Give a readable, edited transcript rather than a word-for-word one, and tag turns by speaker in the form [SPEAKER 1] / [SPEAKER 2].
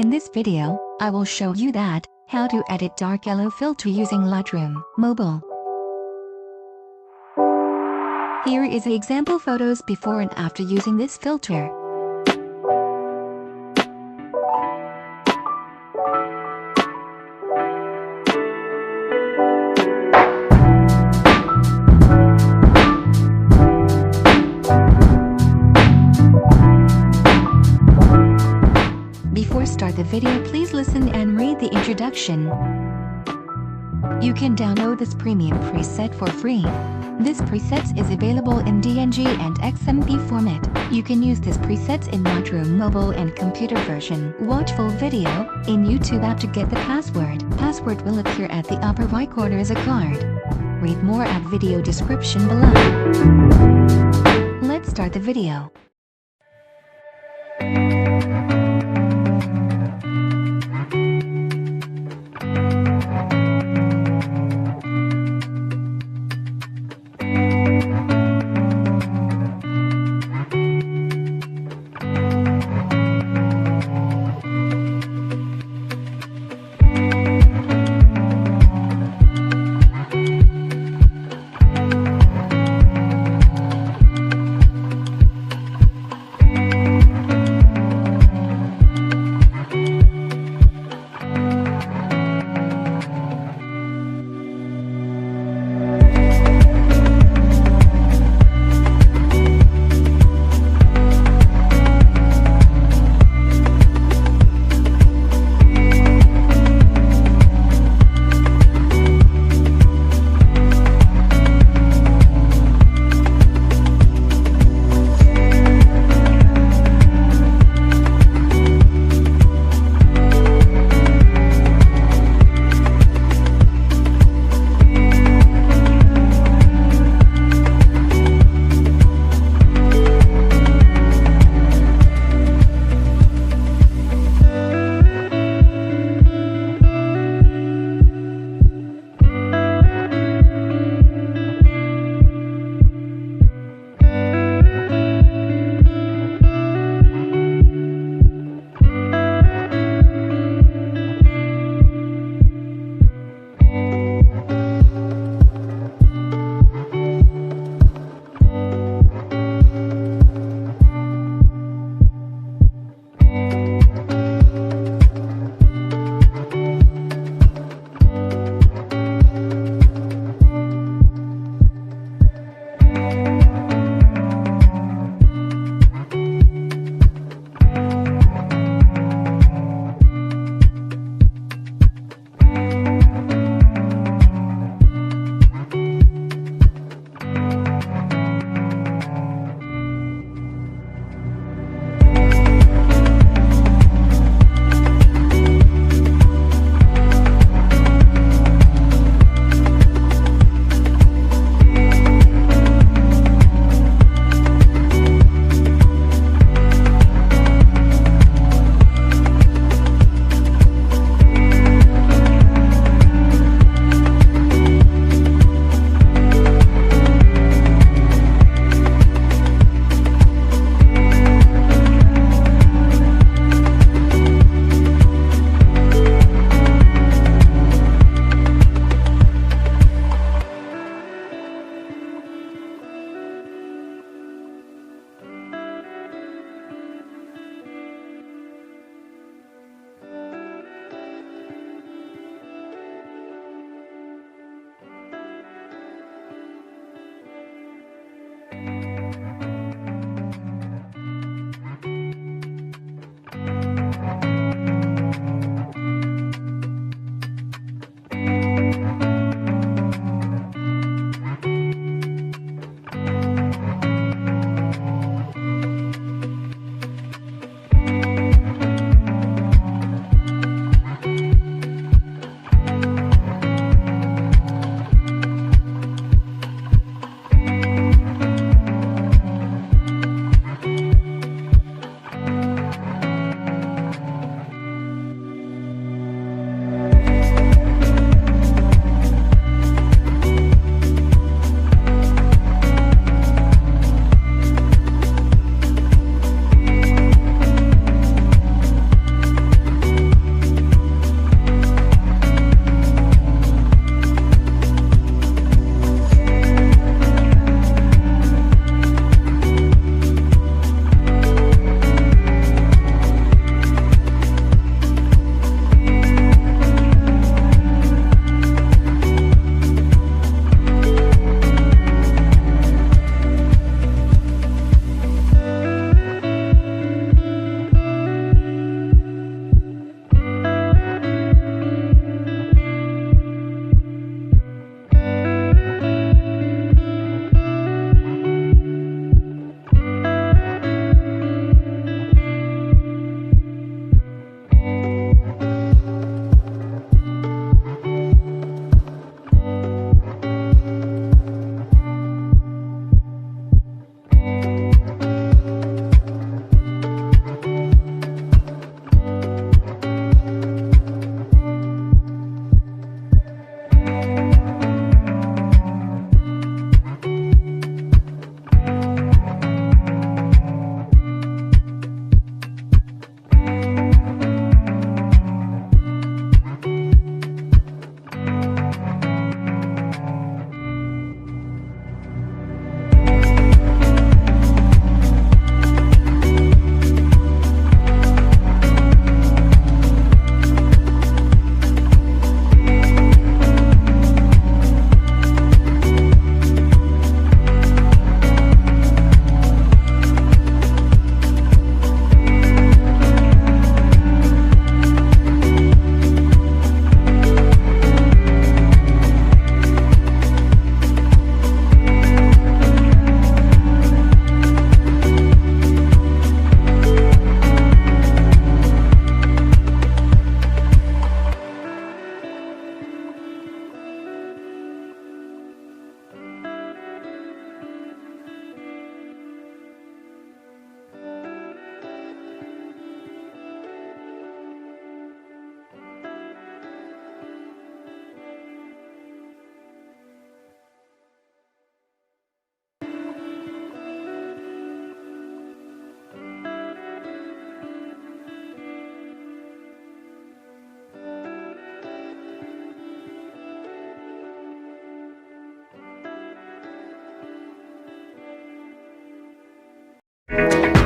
[SPEAKER 1] In this video, I will show you that how to edit dark yellow filter using Lightroom mobile. Here is the example photos before and after using this filter. Before start the video, please listen and read the introduction. You can download this premium preset for free. This preset is available in DNG and XMP format. You can use this preset in Lightroom mobile and computer version. Watch full video in YouTube app to get the password. Password will appear at the upper right corner as a card. Read more at video description below. Let's start the video. you.